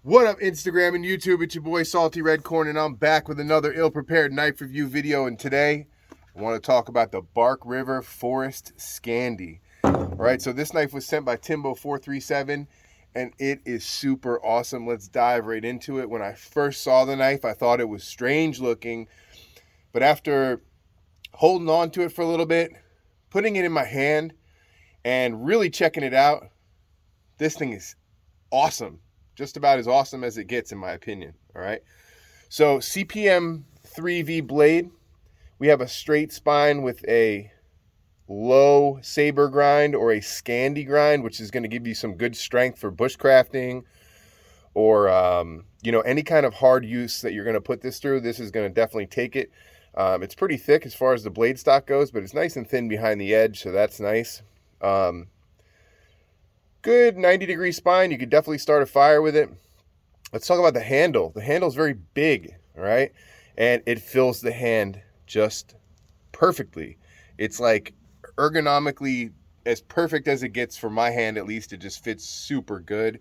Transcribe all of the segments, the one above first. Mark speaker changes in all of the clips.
Speaker 1: What up, Instagram and YouTube? It's your boy Salty Redcorn, and I'm back with another ill-prepared knife review video. And today, I want to talk about the Bark River Forest Scandi. All right, so this knife was sent by Timbo437, and it is super awesome. Let's dive right into it. When I first saw the knife, I thought it was strange looking, but after holding on to it for a little bit, putting it in my hand, and really checking it out, this thing is awesome. Just about as awesome as it gets, in my opinion. All right. So CPM 3V blade. We have a straight spine with a low saber grind or a Scandi grind, which is going to give you some good strength for bushcrafting or any kind of hard use that you're going to put this through. This is going to definitely take it. It's pretty thick as far as the blade stock goes, but it's nice and thin behind the edge, so that's nice. Good 90-degree spine. You could definitely start a fire with it. Let's talk about the handle. The handle is very big, all right? And it fills the hand just perfectly. It's like ergonomically as perfect as it gets for my hand, at least. It just fits super good.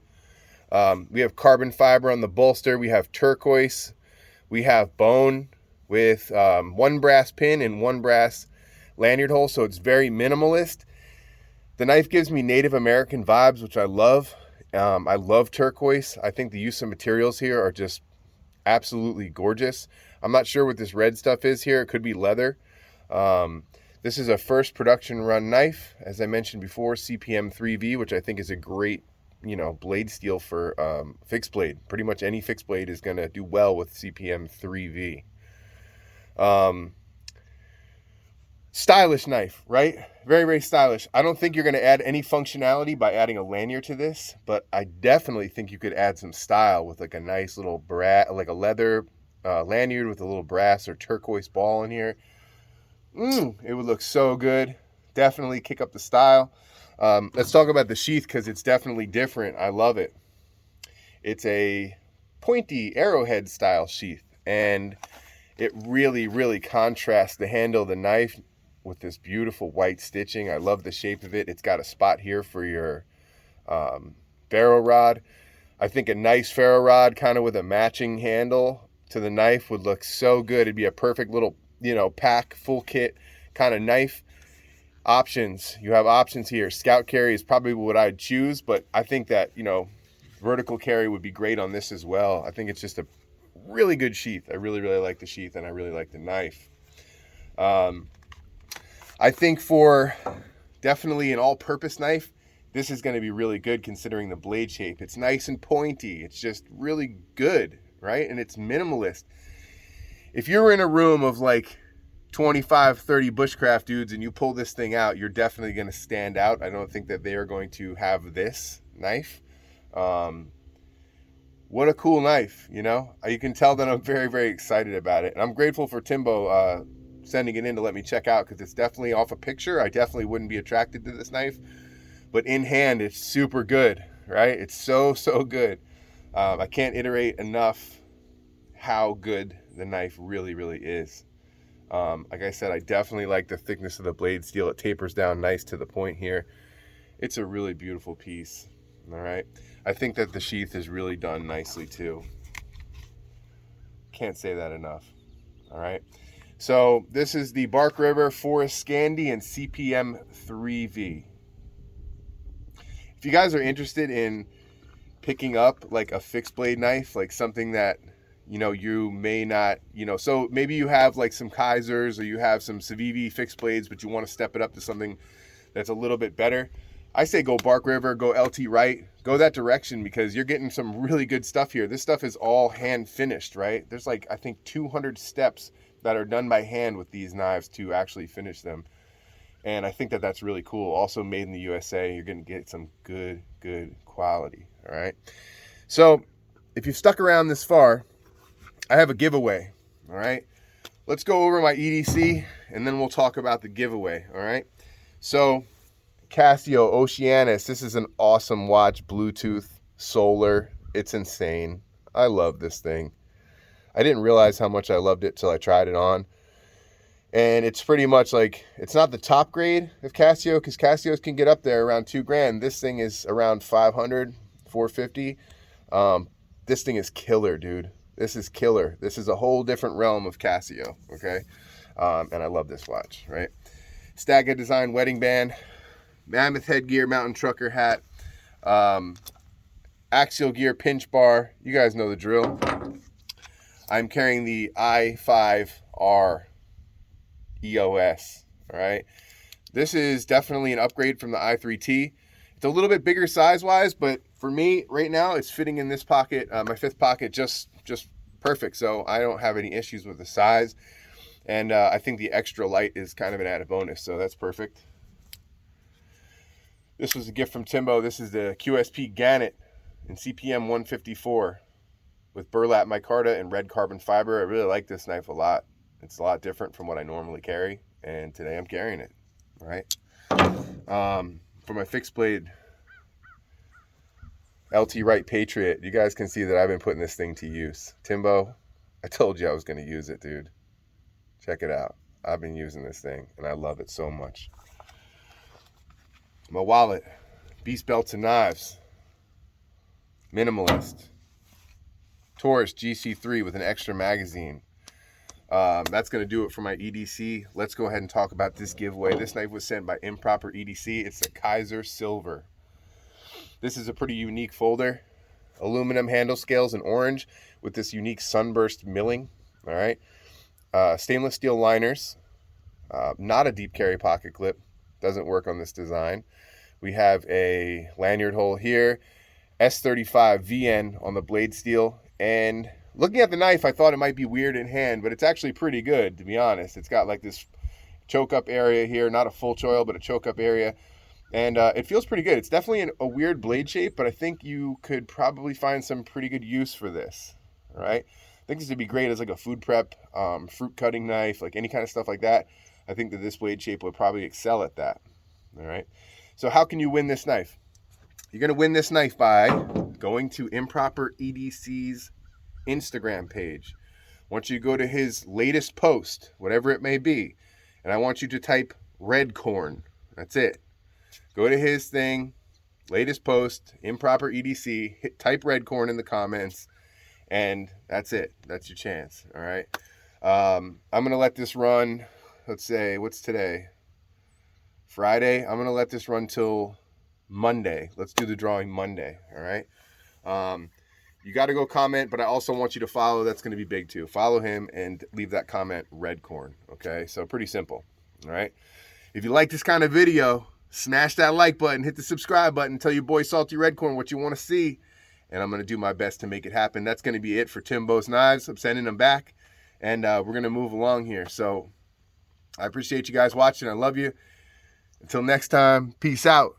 Speaker 1: We have carbon fiber on the bolster. We have turquoise. We have bone with one brass pin and one brass lanyard hole, so it's very minimalist. The knife gives me Native American vibes, which I love. I love turquoise. I think the use of materials here are just absolutely gorgeous. I'm not sure what this red stuff is here. It could be leather. This is a first production run knife. As I mentioned before, CPM 3V, which I think is a great, blade steel for fixed blade. Pretty much any fixed blade is going to do well with CPM 3V. Stylish knife, right? Very, very stylish. I don't think you're going to add any functionality by adding a lanyard to this, but I definitely think you could add some style with like a nice little like a leather lanyard with a little brass or turquoise ball in here. It would look so good. Definitely kick up the style. Let's talk about the sheath because it's definitely different. I love it. It's a pointy arrowhead style sheath, and it really, really contrasts the handle of the knife with this beautiful white stitching. I love the shape of it. It's got a spot here for your ferro rod. I think a nice ferro rod kind of with a matching handle to the knife would look so good. It'd be a perfect little, pack, full kit kind of knife. Options. You have options here. Scout carry is probably what I'd choose, but I think that, vertical carry would be great on this as well. I think it's just a really good sheath. I really, really like the sheath, and I really like the knife. I think for definitely an all-purpose knife, this is going to be really good considering the blade shape. It's nice and pointy. It's just really good, right? And it's minimalist. If you're in a room of like 25, 30 bushcraft dudes and you pull this thing out, you're definitely going to stand out. I don't think that they are going to have this knife. What a cool knife, You can tell that I'm very, very excited about it. And I'm grateful for Timbo sending it in to let me check out because it's definitely off a picture. I definitely wouldn't be attracted to this knife. But in hand, it's super good, right? It's so, so good. I can't iterate enough how good the knife really, really is. Like I said, I definitely like the thickness of the blade steel. It tapers down nice to the point here. It's a really beautiful piece, all right? I think that the sheath is really done nicely too. Can't say that enough, all right? So this is the Bark River Forest Scandi and CPM 3V. If you guys are interested in picking up like a fixed blade knife, like something that, you may not, so maybe you have like some Kaisers or you have some Civivi fixed blades, but you want to step it up to something that's a little bit better. I say go Bark River, go LT Wright, go that direction because you're getting some really good stuff here. This stuff is all hand finished, right? There's like, I think 200 steps that are done by hand with these knives to actually finish them. And I think that that's really cool. Also made in the USA. You're going to get some good quality, all right? So if you've stuck around this far, I have a giveaway, all right? Let's go over my EDC and then we'll talk about the giveaway, all right? So Casio Oceanus, this is an awesome watch, Bluetooth, solar. It's insane. I love this thing. I didn't realize how much I loved it till I tried it on. And it's pretty much like, it's not the top grade of Casio because Casios can get up there around $2,000. This thing is around 500, 450. this thing is killer, dude. This is killer. This is a whole different realm of Casio, okay? And I love this watch, right? Stagga Design wedding band, Mammoth headgear, mountain trucker hat, axial gear pinch bar. You guys know the drill. I'm carrying the i5R EOS, all right? This is definitely an upgrade from the i3T. It's a little bit bigger size-wise, but for me, right now, it's fitting in this pocket, my fifth pocket, just perfect. So I don't have any issues with the size. And I think the extra light is kind of an added bonus, so that's perfect. This was a gift from Timbo. This is the QSP Gannet in CPM 154 with burlap micarta and red carbon fiber. I really like this knife a lot. It's a lot different from what I normally carry, and today I'm carrying it, right? For my fixed blade LT Wright Patriot, you guys can see that I've been putting this thing to use. Timbo, I told you I was going to use it, dude. Check it out. I've been using this thing, and I love it so much. My wallet, Beast Belts and Knives, Minimalist, Taurus GC3 with an extra magazine. That's going to do it for my EDC. Let's go ahead and talk about this giveaway. This knife was sent by ImproperEDC. It's the Kaiser Silver. This is a pretty unique folder. Aluminum handle scales in orange with this unique sunburst milling. All right. Stainless steel liners. Not a deep carry pocket clip. Doesn't work on this design. We have a lanyard hole here. S35 VN on the blade steel. And looking at the knife, I thought it might be weird in hand, but it's actually pretty good, to be honest. It's got like this choke up area here. Not a full choil, but a choke up area. And it feels pretty good. It's definitely a weird blade shape, but I think you could probably find some pretty good use for this. All right. I think this would be great as like a food prep, fruit cutting knife, like any kind of stuff like that. I think that this blade shape would probably excel at that. All right. So how can you win this knife? You're going to win this knife by going to ImproperEDC's Instagram page. I want you to go to his latest post, whatever it may be, and I want you to type Redcorn. That's it. Go to his thing, latest post, ImproperEDC, type Redcorn in the comments, and that's it. That's your chance, all right? I'm going to let this run, let's say, what's today? Friday. I'm going to let this run till Monday. Let's do the drawing Monday, all right? You got to go comment, but I also want you to follow. That's going to be big too. Follow him and leave that comment, Redcorn, okay? So pretty simple, all right? If you like this kind of video, smash that like button, hit the subscribe button, tell your boy Salty Redcorn what you want to see, and I'm going to do my best to make it happen. That's going to be it for Timbo's Knives. I'm sending them back, and we're going to move along here. So I appreciate you guys watching. I love you. Until next time, peace out.